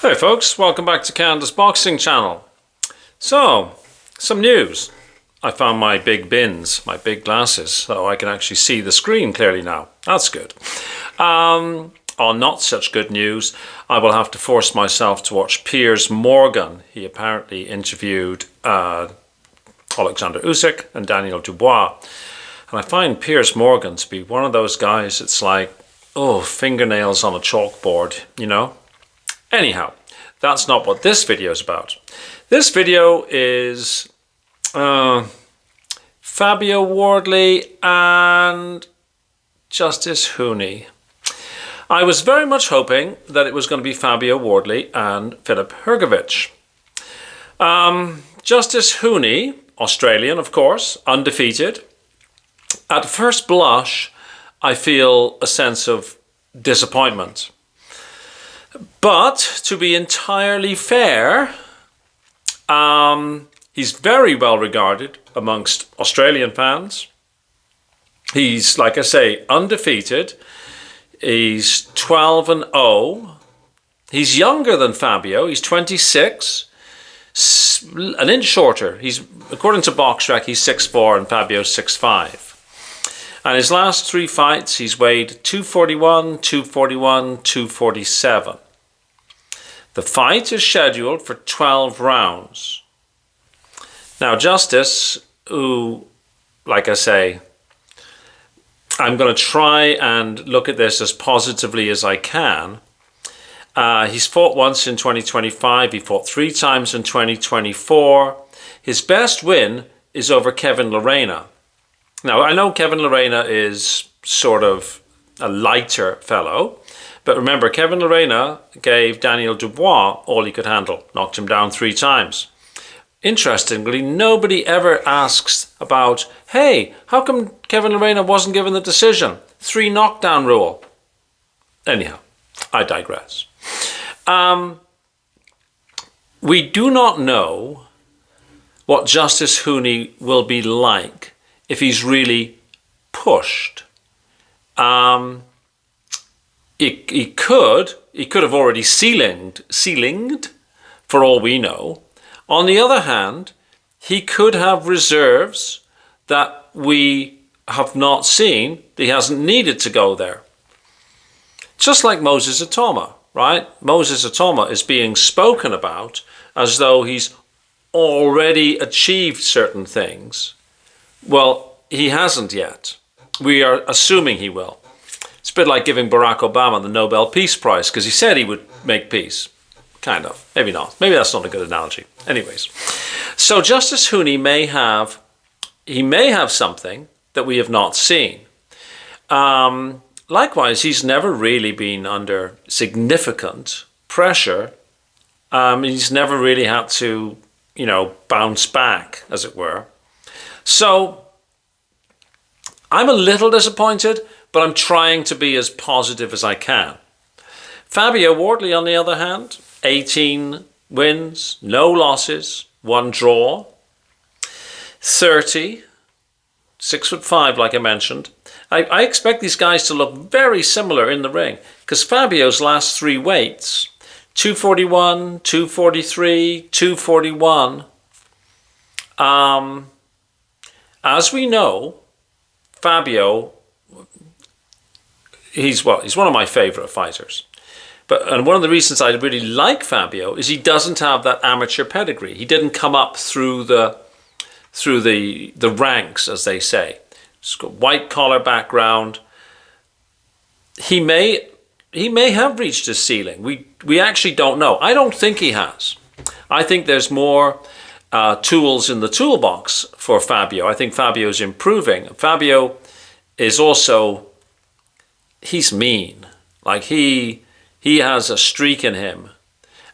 Hey folks, welcome back to Canada's Boxing Channel. So, some news. I found my big bins, my big glasses, so I can actually see the screen clearly now. That's good. On not such good news, I will have to force myself to watch Piers Morgan. He apparently interviewed Alexander Usyk and Daniel Dubois. And I find Piers Morgan to be one of those guys, it's like, oh, fingernails on a chalkboard, you know? Anyhow, that's not what this video is about. This video is Fabio Wardley and Justis Huni. I was very much hoping that it was going to be Fabio Wardley and Filip Hrgović. Justis Huni, Australian of course, undefeated. At first blush, I feel a sense of disappointment. But to be entirely fair, he's very well regarded amongst Australian fans. He's, like I say, undefeated. He's 12-0. He's younger than Fabio. He's 26, an inch shorter. He's, according to BoxRec, he's 6'4" and Fabio's 6'5". And his last three fights, he's weighed 241, 241, 247. The fight is scheduled for 12 rounds. Now, Justis, who, like I say, I'm going to try and look at this as positively as I can. He's fought once in 2025. He fought 3 times in 2024. His best win is over Kevin Lerena. Now, I know Kevin Lerena is sort of a lighter fellow, but remember, Kevin Lerena gave Daniel Dubois all he could handle, knocked him down 3 times. Interestingly, nobody ever asks about, hey, how come Kevin Lerena wasn't given the decision? 3 knockdown rule. Anyhow, I digress. We do not know what Justis Huni will be like if he's really pushed. He could have already ceilinged for all we know. On the other hand, he could have reserves that we have not seen. He hasn't needed to go there. Just like Moses Atoma, right? Moses Atoma is being spoken about as though he's already achieved certain things. Well, he hasn't yet. We are assuming he will. It's a bit like giving Barack Obama the Nobel Peace Prize because he said he would make peace. Kind of. Maybe not. Maybe that's not a good analogy. Anyways. So Justis Huni may have something that we have not seen. Likewise, he's never really been under significant pressure. He's never really had to, bounce back, as it were. So I'm a little disappointed, but I'm trying to be as positive as I can. Fabio Wardley, on the other hand, 18 wins, no losses, 1 draw, 30, 6'5", like I mentioned. I expect these guys to look very similar in the ring because Fabio's last 3 weights, 241, 243, 241. As we know, Fabio, he's one of my favorite fighters. And one of the reasons I really like Fabio is he doesn't have that amateur pedigree. He didn't come up through the ranks, as they say. He's got white collar background. He may have reached his ceiling. We actually don't know. I don't think he has. I think there's more tools in the toolbox for Fabio. I think Fabio's improving. Fabio is also, he's mean. Like he has a streak in him.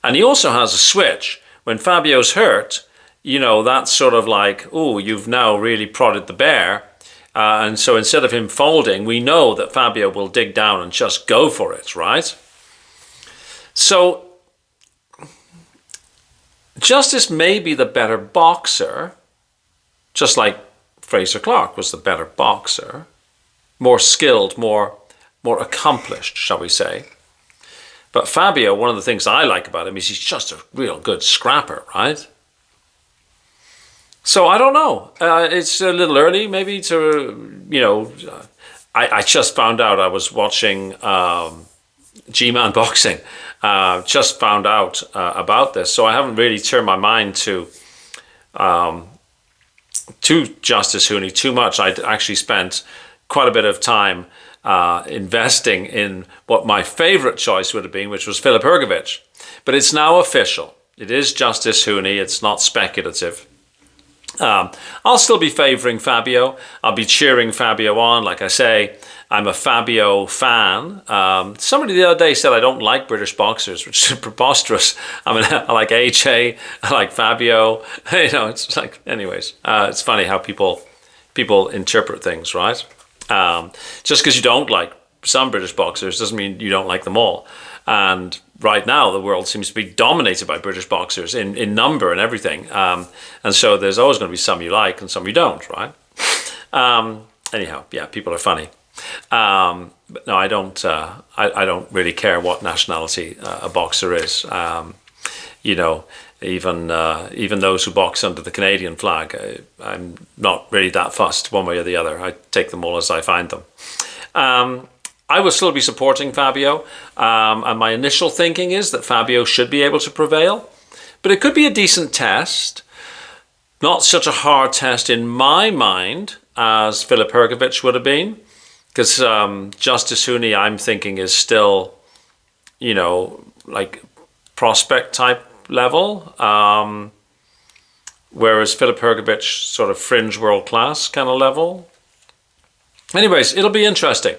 And he also has a switch. When Fabio's hurt, that's sort of like, oh, you've now really prodded the bear. And so instead of him folding, we know that Fabio will dig down and just go for it, right? So Justis may be the better boxer, just like Frazer Clarke was the better boxer, more skilled, more accomplished, shall we say. But Fabio, one of the things I like about him is he's just a real good scrapper, right? So I don't know. It's a little early, maybe to, you know, I just found out I was watching G-Man Boxing. Just found out about this, so I haven't really turned my mind to Justis Huni too much. I actually spent quite a bit of time investing in what my favorite choice would have been, which was Filip Hrgović. But it's now official. It is Justis Huni. It's not speculative. I'll still be favouring Fabio. I'll be cheering Fabio on. Like I say, I'm a Fabio fan. Somebody the other day said I don't like British boxers, which is preposterous. I mean, I like AJ, I like Fabio. You know, it's like, anyways, it's funny how people interpret things, right? Just because you don't like some British boxers doesn't mean you don't like them all. And right now, the world seems to be dominated by British boxers in number and everything. And so there's always going to be some you like and some you don't, right? Anyhow, yeah, people are funny. But no, I don't. I don't really care what nationality a boxer is. You know, even those who box under the Canadian flag, I'm not really that fussed one way or the other. I take them all as I find them. I will still be supporting Fabio, and my initial thinking is that Fabio should be able to prevail, but it could be a decent test. Not such a hard test in my mind as Filip Hrgović would have been, because Justis Huni, I'm thinking, is still, you know, like prospect type level, whereas Filip Hrgović sort of fringe world class kind of level. Anyways, it'll be interesting.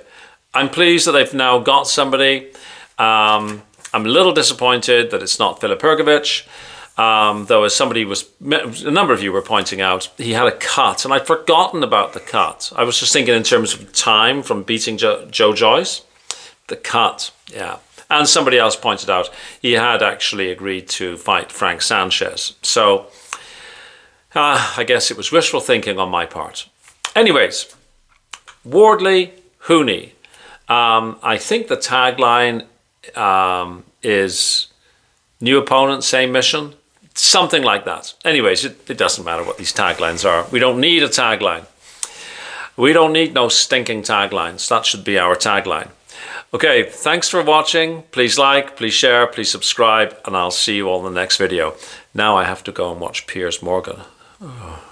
I'm pleased that they've now got somebody. I'm a little disappointed that it's not Filip Hrgović, though as a number of you were pointing out, he had a cut, and I'd forgotten about the cut. I was just thinking in terms of time from beating Joe Joyce. The cut, yeah. And somebody else pointed out he had actually agreed to fight Frank Sanchez. So I guess it was wishful thinking on my part. Anyways, Wardley, Huni. I think the tagline is new opponent, same mission. Something like that. Anyways, it doesn't matter what these taglines are. We don't need a tagline. We don't need no stinking taglines. That should be our tagline. Okay, thanks for watching. Please like, please share, please subscribe, and I'll see you all in the next video. Now I have to go and watch Piers Morgan. Oh.